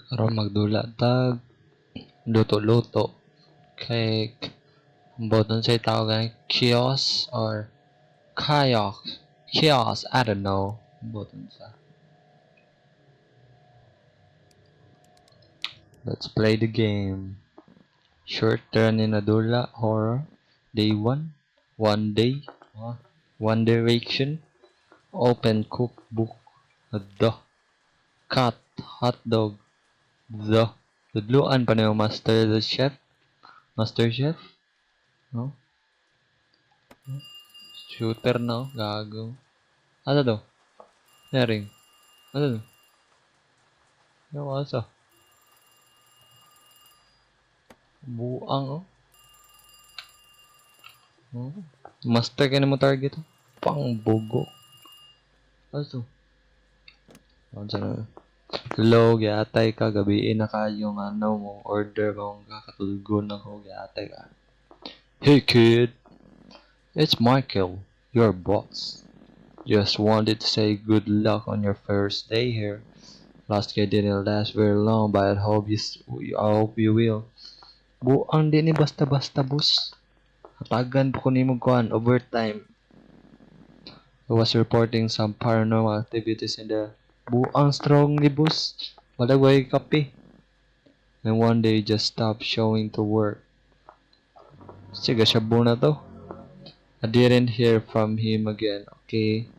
Aron magdula tag luto-luto kay boton say tawag ganay kiosk or kiosk, I don't know boton sa. Let's play the game. Short turn in Adula horror. Day 1. One day. One direction. Open cookbook. The. Cut. Hot dog. The. Tudluan pa na yung master the chef. Master chef. No? Shooter na. Gago. Ano to? Naring. Ano to? Yung asa. Buang oh. Oh. Master ka na mo target oh. Pang bugo. Ano to? Ano na? Hello, giatay ka, gabiin na kayong ano mo, order mong kakatulgon ako, giatay ka. Hey kid, it's Michael, your boss. Just wanted to say good luck on your first day here. Last year didn't last very long, but I hope you will. Buang din ni basta-basta boss. Hatagan po ko ni mo kuhan, overtime. I was reporting some paranormal activities in the buang strong ni boss. Walay kape. And one day just stopped showing to work. Sige, shabu na to. I didn't hear from him again, okay?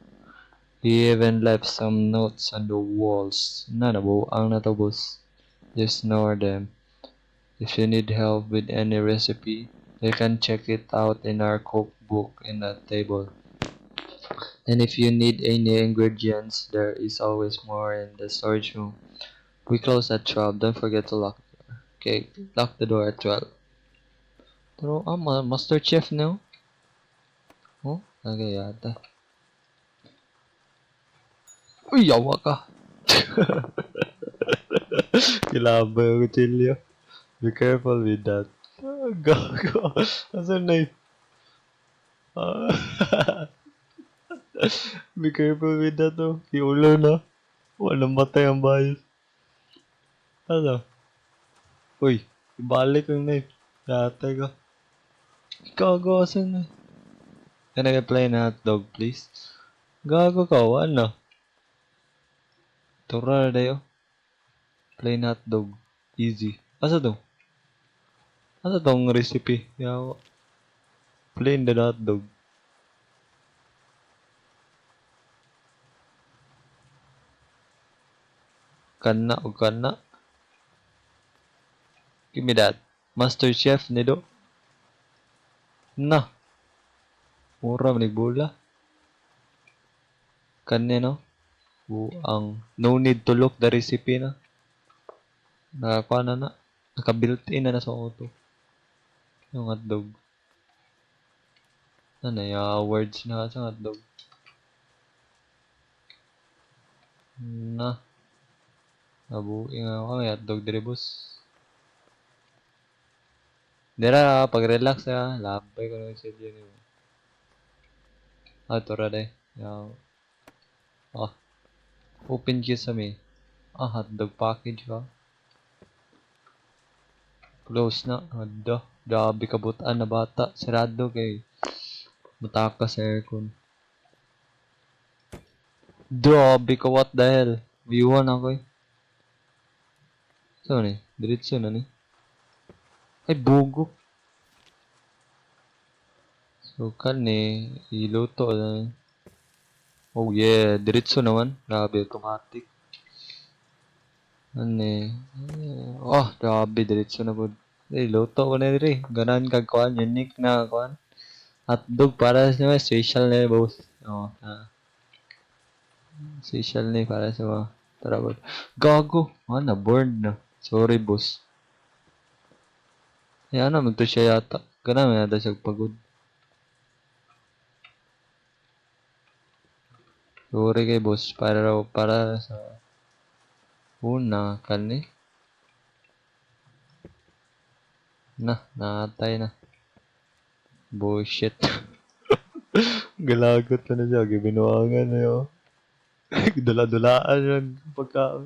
He even left some notes on the walls. Nanabuang na to boss. Just ignore them. If you need help with any recipe, you can check it out in our cookbook in that table. And if you need any ingredients, there is always more in the storage room. We close at 12. Don't forget to lock the door. Okay, lock the door at 12. Pero, Master Chef no? Oh, okay yata. Uy, yawa ka! Kilabay ang kutsilyo. Be careful with that. Gago. Asan knife? Be careful with that oh. Iulo na. Walang matay ang bayos. Ano? Uy, ibalik yung knife. Yatay ka. Gago, asan na? Can I get plain hot dog, please? Gago ka, ano? Tura na dayo. Plain hot dog. Easy. Asa to? Asa tong recipe? Yawa. Plain the hot dog. Kana o kana. Give me that. Master Chef nido. Na. Mura manigbula. Kanya no? Buang. No need to look the recipe na. Nakakuha na. Naka-built in na sa auto. Yung hotdog. Ano yung words na sa hotdog. Na. Nabuing ako may hotdog dire boss. Dira pag-relax ha. Labay ko na siya dyan. Tura day. Open kiss sa may. Hotdog package ka. Close na. Grabe kabutaan na bata. Sarado kay mataka sa aircon. Grabe ka, what the hell? V1 ako eh. So ni? Diretso na ni? Ay, bugo. So, kan ni, iluto na. Oh yeah, diretso naman. Grabe, automatic. Ano grabe, diretso na po. Luto ko na rin. Ganan kagkuhan, unique na kuhan. Hotdog para sa mga special na boss. Special na para sa mga travel. Gago. Na-burned na. Sorry, boss. Yan naman to siya yata. Ganan na siya pagod. Sorry kay boss. Para sa una kani. Natay na. Bullshit. Galagot na siya. Gibinuangan na yun. Dula-dulaan yun. Pagka.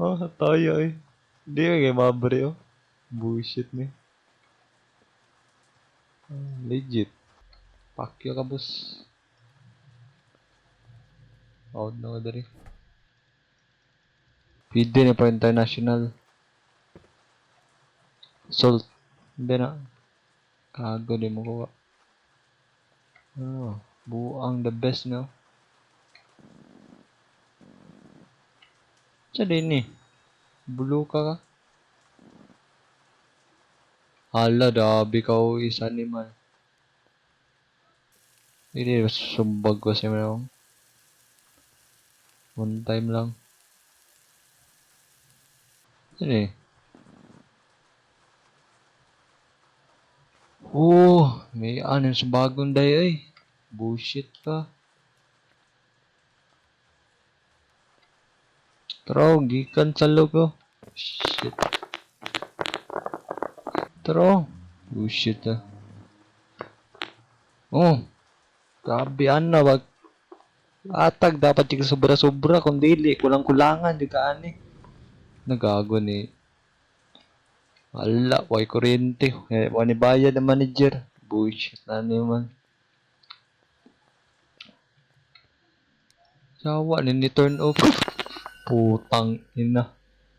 Oh, tayo eh. Hindi kayo mabre oh. Bullshit ni. Legit. Pakyo ka boss. Out na ko dari. Pwede na pa international. Salt. Hindi na. Kago di mo kuha. Oh, buang the best no. Sa din eh. Bulu ka. Hala, dabi ka o isa animal. Hindi, sumbag ko siya mo. One time lang. Ano eh. Oh, may anin sa bagong day ay. Bullshit ka. Tro, gikan sa logo. Shit. Tro. Bullshit ah. Oh, grabe na wag. Atag dapat chika sobra-sobra kung dili kulang-kulangan di ka ani. Nagago ni. Ala, way kuryente. Wani bayad ang manager. Bullshit na naman. Sawa ni turn off. Putang ina.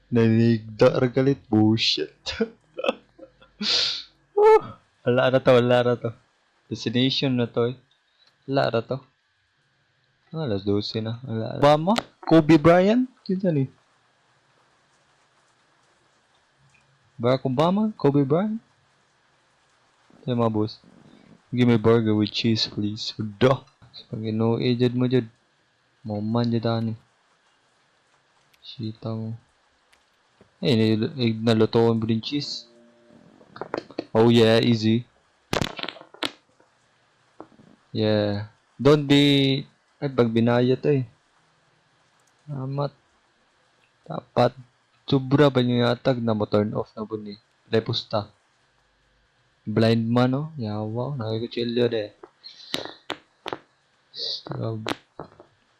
Nanigda galit. Bullshit. Wala na to, wala na to. Destination na to eh. Wala na to. Alas 12 na. Wala na. Obama? Kobe Bryant? Kita ni. Barack Obama? Kobe Bryant? Kaya mga boss. Give me burger with cheese please. Duh. Pag inuwi jad mo jad. Maman jad ani. Sitang. Eh, nalutoan mo din cheese. Oh yeah, easy. Yeah. Don't be... Ay, pag binayat eh. Amat. Dapat. Sobra ba yung atag na mo turn off na po ni. Lepusta. Blind man oh. Yawa. Nakikutsilyo de.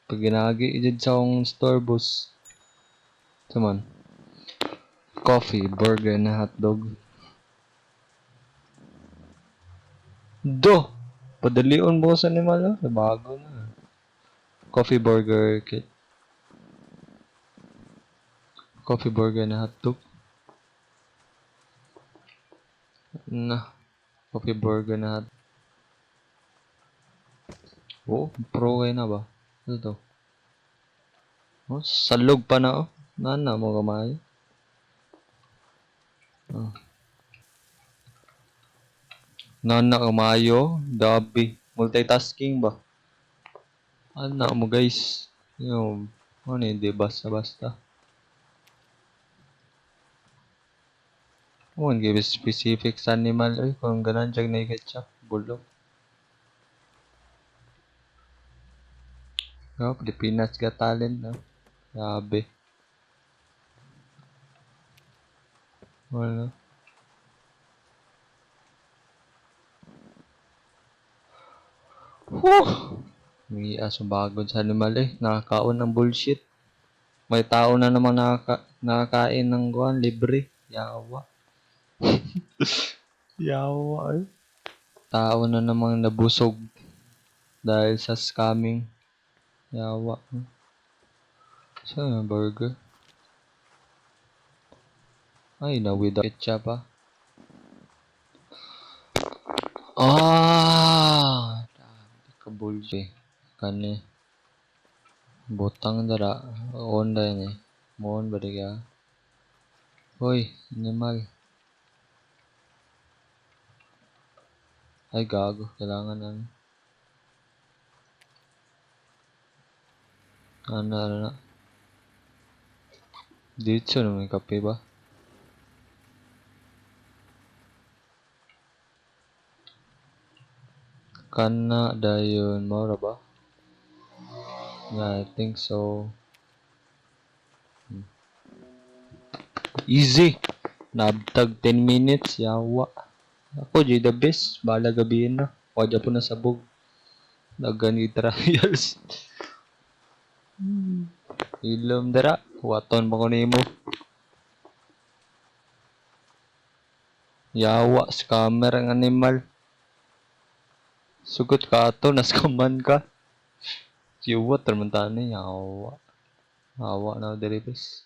Pag ginagi dyan sa akong store boss. Saman. Coffee, burger na hotdog. Do! Padalion mo sa animal oh. Bago na. Coffee burger kit. Coffee burger na hotdog. Na. Coffee burger na hotdog. Oh, pro kayo na ba? Ano to? Oh, salog pa na oh. Nana mo kamay. Oh. Nana kamayo. Dabi. Multitasking ba? Ano mo guys? Yung, ano hindi basta-basta. Oh, give specific sa animal. Ay, kung ganan dyan na i-ketchup. Bulok. Oh, Pilipinas Got Talent, no? Grabe. Wala. Whew! May aso bagod sa animal eh. Nakakaon ng bullshit. May tao na namang nakakain ng guwan, libre. Yawa. Yawa eh. Tao na namang nabusog dahil sa scamming. Yawa. Saan yung burger? Ay, na without ketchup ah. Ah! Kabulsi. Kani. Botang dara. On da ni. Mon ba diga? Hoy, animal. Ay, gago. Kailangan na. Ano. Dito na may kape ba? Kana dayon mo ra ba? Yeah, I think so. Easy. Nabtag 10 minutes. Yawa. Ako, the best. Bala gabihin na. Wadya po na sabog. Nagani trials. Ilom dara. Waton pa ko nimo. Yawa, scammer ang animal. Sugot ka ato, naskaman ka. Siwat, termentane, yawa. Yawa na deribes.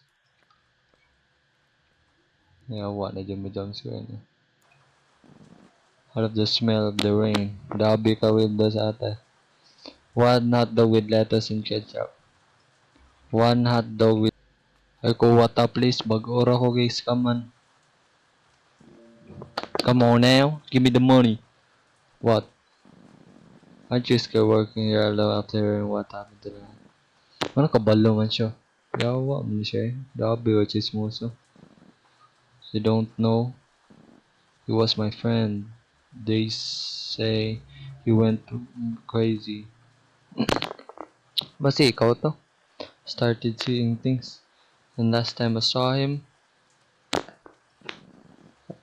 Yawa na dyan mo jump scare niya. I love the smell of the rain. Grabe ka with the sa ate. One hot dog with lettuce and ketchup. One hot dog with... Ay ko wata please. Bag-ora ko guys. Come on. Come on now. Give me the money. What? Aren't you scared working here alone after hearing what happened to them? Ano kabalo man siya? Yawa man siya eh. Grabe o chismoso. You don't know. He was my friend. They say he went crazy. Basi ikaw to. Started seeing things. And last time I saw him,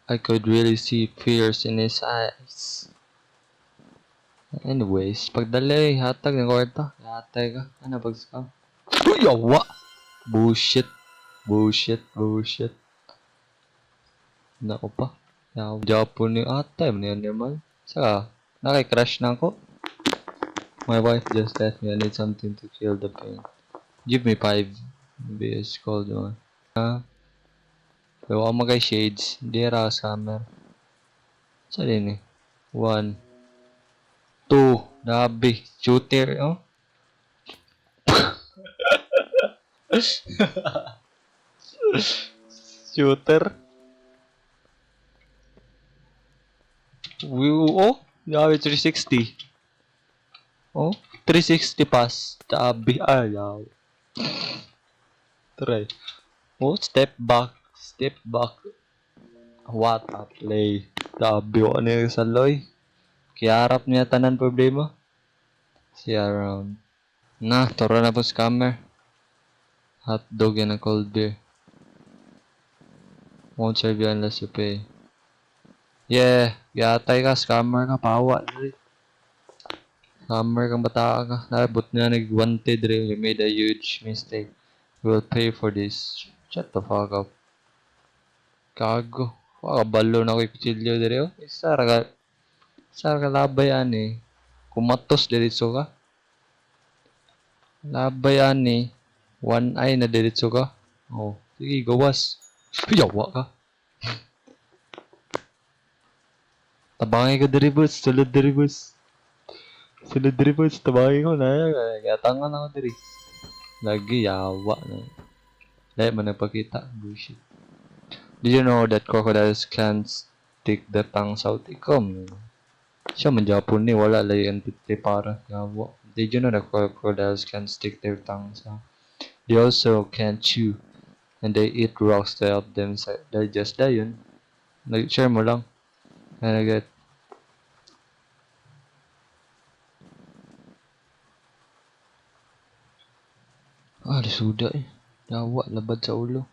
I could really see fears in his eyes. Anyways, pagdali, hatag ng kwarta. Hatag ka. Ano pag-scam? Uy, yawa! Bullshit. Bullshit. Nako pa. Yawa. Japon ni atay. Maniyan naman. Saka, nakikrush na ako. My wife just left me. I need something to kill the pain. Give me 5. Maybe it's called one. Pero ako magay shades. Hindi ra scammer. Saan din eh? 1, 2. Dabi. Shooter, oh. Shooter. Oh. Dabi 360. Oh. 360 pass. Dabi. Ayaw. Try. Oh. Step back. What a play. Dabi. Ano yung saloy? Kaya harap niya tanan problema. See around. Nah, toro na po scammer. Hotdog and a cold beer. Won't serve you unless you pay. Yeah, yatay ka, scammer ka, pawa. Scammer kang bata ka. Nabot na nag-wanted rin. You made a huge mistake. You will pay for this. Shut the fuck up. Kago. Wakabalo na ko ikutsilyo diri oh. Sara ka labayan eh. Kumatos diritso ka. Labayan eh. One eye na diritso ka. Oh, sige, gawas. Yawa ka. Tabangay ka diri boss. Sulod diri boss. Tabangay ko na. Kaya tangan ako diri. Lagi yawa na. Dahil man nagpakita. Bullshit. Did you know that crocodiles can't stick the tongues out? Ikom. Siya man Japon ni. Wala lang yung para. Yawa. Did you know that crocodiles can't stick their tongues out? They also can't chew. And they eat rocks to help them digest. Yun. Nag-share mo lang. And I get...Lisuda eh. Yawa, labad sa ulo.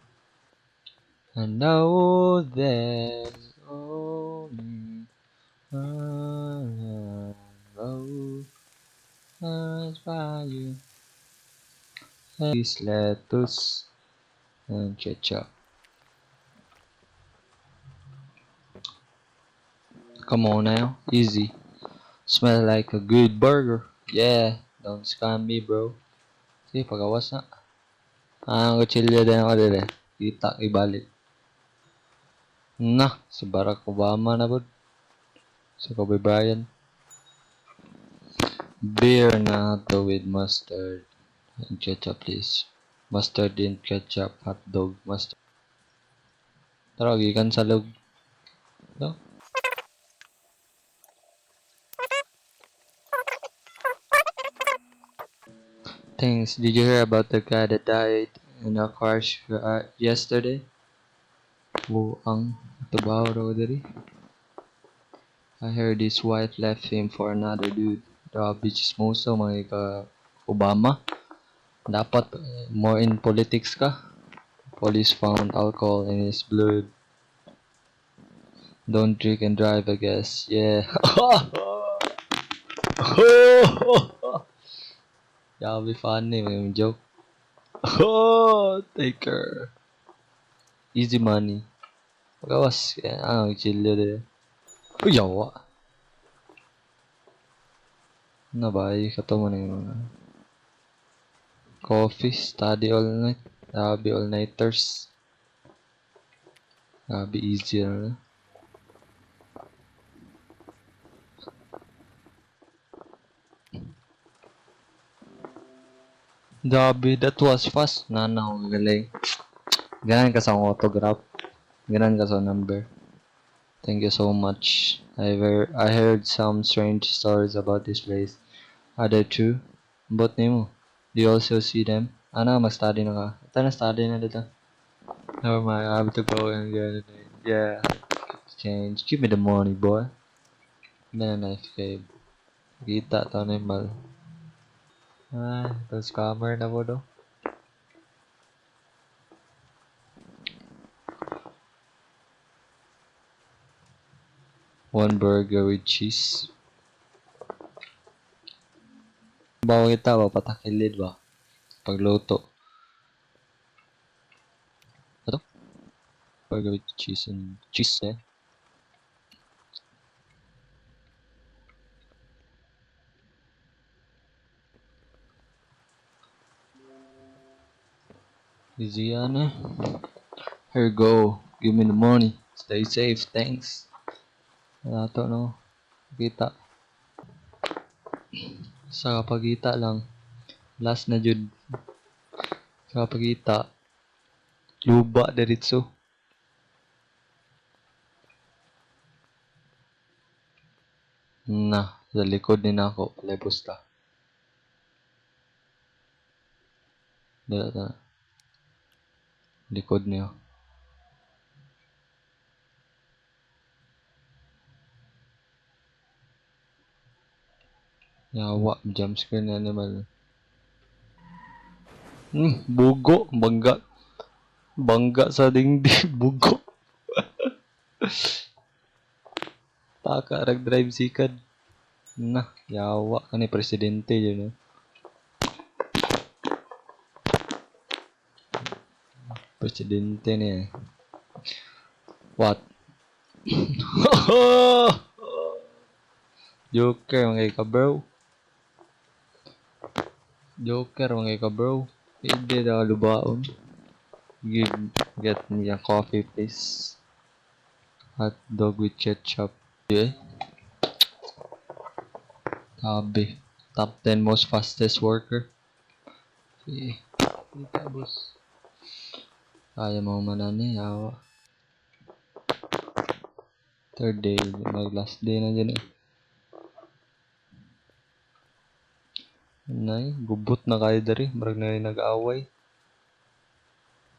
I know there's only one road that's by you. Please lettuce and ketchup. Come on now, easy. Smell like a good burger. Yeah, don't scam me, bro. Sige, pagawas na. Kutsilyo din ako din eh. Kita, ibalik. Nah, si Barack Obama na bud. Si Kobe Bryant. Beer na hotdog with mustard and ketchup, please. Mustard and ketchup, hotdog, mustard. Tara, gikan sa log. No? Thanks. Did you hear about the guy that died in a crash yesterday? Ang tabaho raw diri. I heard his wife left him for another dude. Grabe chismoso mga ka Obama. Dapat more in politics ka. Police found alcohol in his blood. Don't drink and drive, I guess. Yeah. That'll be funny, may joke. Oh, take her. Easy money. Pagawas. Chilyo din. Uy, yawa. Nabay, kato mo na yung mga coffee, study all night. Grabe, all-nighters. Grabe, easier na. Grabe, that was fast. Nana, ko galing. Ganan ka sa autograph. Ganan ka sa number. Thank you so much. I heard some strange stories about this place. Are they true? About nimo? Do you also see them? Ano, mag-study na ka? Ito na, study na dito. Never mind, I have to go and get it. Yeah, change. Give me the money, boy. Then a knife cave. Kita to na yung mal. Ito scammer na mo do. One burger with cheese. Bawa kita ba? Patakilid ba? Pagluto. Ito? Burger with cheese and cheese eh. Easy yan eh. Here you go. Give me the money. Stay safe. Thanks. Wala to no. Kita. Sa kapagita lang. Last na jud. Sa kapagita. Luba diretso. Na. Sa likod ni nako. Palibos ta. Dala ta. Likod niya. Yawa. Jumpscare na naman. Bugo. Bangga. Bangga sa dingding. Bugo. Taka. Rag-drive sikad. Na. Yawa. Kani presidente yun eh. Presidente niya eh. What? Joker, mga ka bro. Joker, mga ka bro. Hindi na lubaon. Get me a coffee please. Hot dog with ketchup. Yeah. Sabi. Top 10 most fastest worker. Okay. Kita boss. Kaya mo manani. Yawa. Third day. Mag last day na dyan eh. Nay, gubot na kayo dari. Marag na rin nag-away.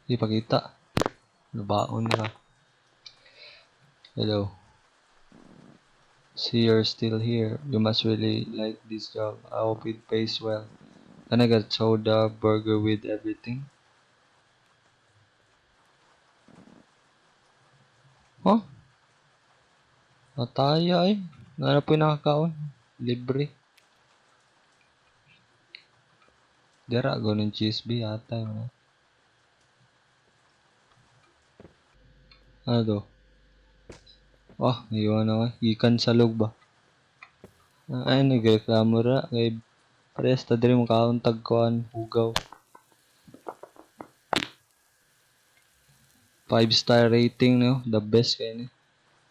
Hindi pakita. Nabaon ka. Hello. See, you're still here. You must really like this job. I hope it pays well. Can I get soda, burger with everything? Huh? Nataya eh. Ano po yung nakakaon? Libre. Dira, ganun cheese B ata yun. Ano to? Wah, ngayon ako. Ikan sa log ba? Ay, nagreklamo ra. Kay pares ta diri mo kaon tagkuan hugaw. 5-star rating no, the best kay ni.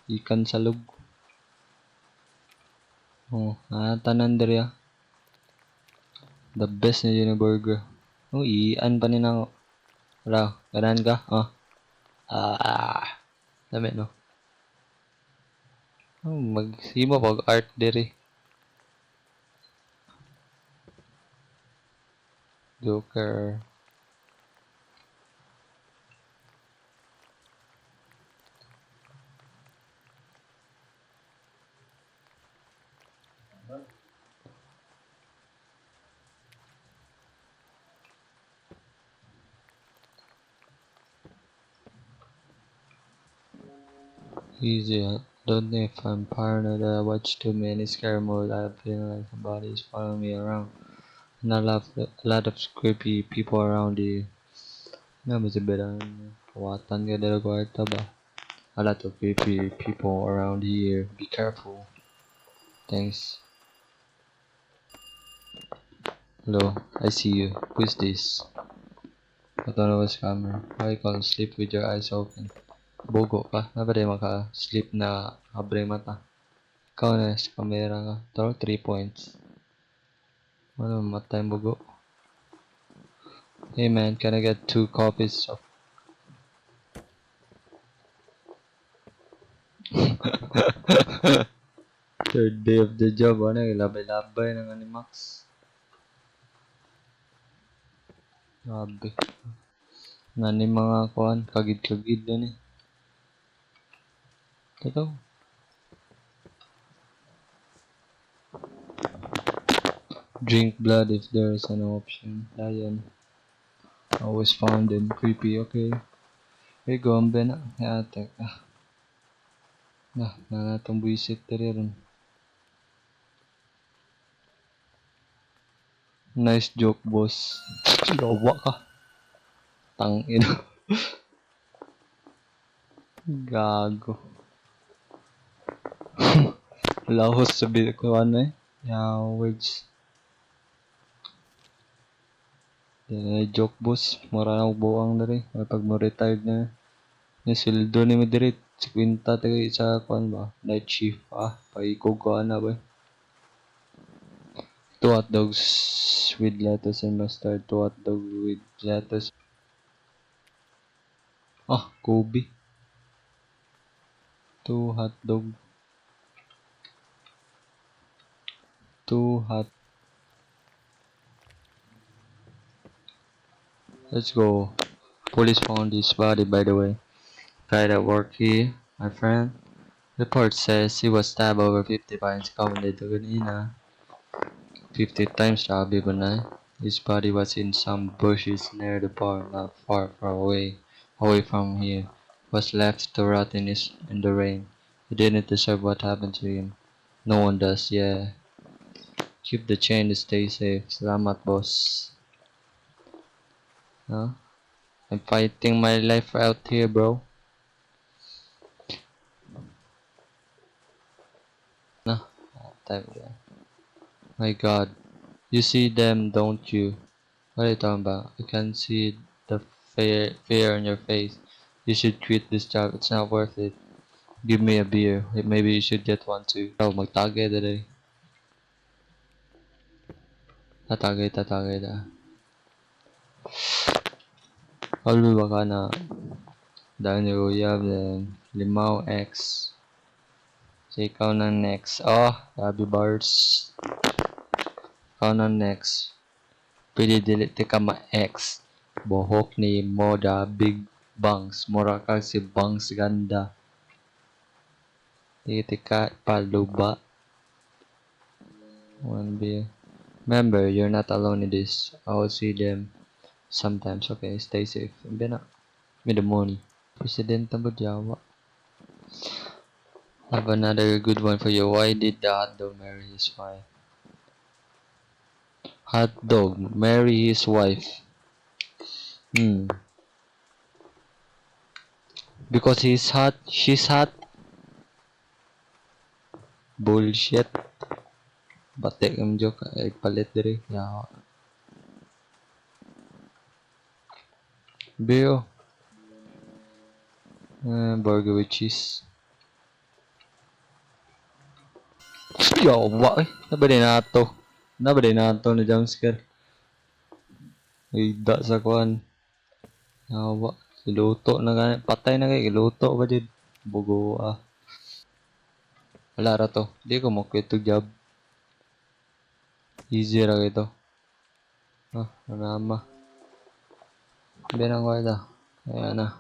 Ikan sa log. Oh, tanan diri ah. The best na yun burger. Oh, ian pa ni nang ra. Ganan ka? Oh. Dami no. Oh, magsimo pag art diri. Joker. Easy. Don't know if I'm paranoid or I watch too many scary movies. I feel like somebody is following me around. And a lot of creepy people around you. Nga ba si Beran? Kawatan ka dala kwarta ba? A lot of creepy people around here. Be careful. Thanks. Hello, I see you. Who is this? Autonomous camera. Why you can't sleep with your eyes open? Bogo ka. Na ba di maka-sleep na abre mata? Ikaw na sa camera ka. Taro 3 points. Ano matay bogo? Hey man, can I get 2 copies of third day of the job? Ano, labay-labay ng Animax. Grabe. Nga ni mga kuhan, kagid-kagid na ni. Ito. Drink blood if there is an option. Lion. Always found them creepy, okay. Hey, gombe na. Yatek. Nanatong buisit tiri rin. Nice joke, boss. Gawa ka. Tangin. Gago. Lahos sabi ko ano eh. Yeah, words. Joke, boss. Mura na buwang na rin. Pag mo retired na. Yung sildo ni mo diri. 50 tayo sa kuan ba? Night shift. Paikog ko na ba? 2 hot dogs with lettuce and mustard. 2 hot dog with lettuce. Kobe. 2 hot dog. 2 hot. Let's go. Police found his body, by the way. Right at work here, my friend. Report says he was stabbed over 50 times. Count dito kanina. 50 times sabi ba na? His body was in some bushes near the bar, not far away from here. Was left to rot in the rain. He didn't deserve what happened to him. No one does, yeah. Keep the chain to stay safe. Salamat, boss. Huh? I'm fighting my life out here, bro. No, my God. You see them, don't you? What are you talking about? I can see the fear on your face. You should quit this job. It's not worth it. Give me a beer. Maybe you should get one too. Oh, magtagay today. Tatagay da. Alwi baka na. Dahil ni Kuya, then Limao X. So, ikaw na next. Happy bars. Ikaw na next. Pwede delete ka ma-X. Bohok ni Moda Big Bangs. Mura ka si Bangs Ganda. Tika paluba. One beer. Remember, you're not alone in this. I will see them sometimes. Okay, stay safe. Bina. With the money. President ba Jawa? Have another good one for you. Why did the hot dog marry his wife? Hot dog marry his wife. Because he's hot, she's hot. Bullshit. Batik ang joke. Ay, palit diri. Yawa. Beer. Burger with cheese. Yawa eh. Naba din nato na jumpscare. Ida sa kuan. Yawa. Luto na gani. Patay na kay luto ba did? Bugo Wala ra to. Di ko mo quit to job. Easy ra ito. Manama. Binang ko ito. Ayan na.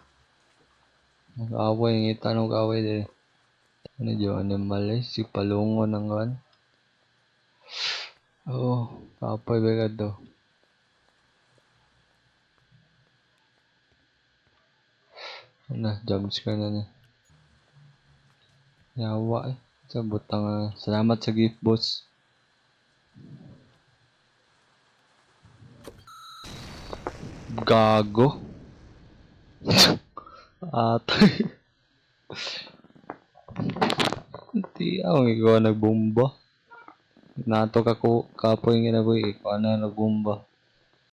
Mag-away. Ngita nung away din. Ano dyan? Animal eh. Si palungo ng kan. Kapoy ba to? Jumpscare na niya. Yawa eh. Sa butang salamat sa gift, boss. Gago. Atay. Di ako ikaw nagbomba. Nato ka ko kapoy nga na boy, ikaw na nagbomba.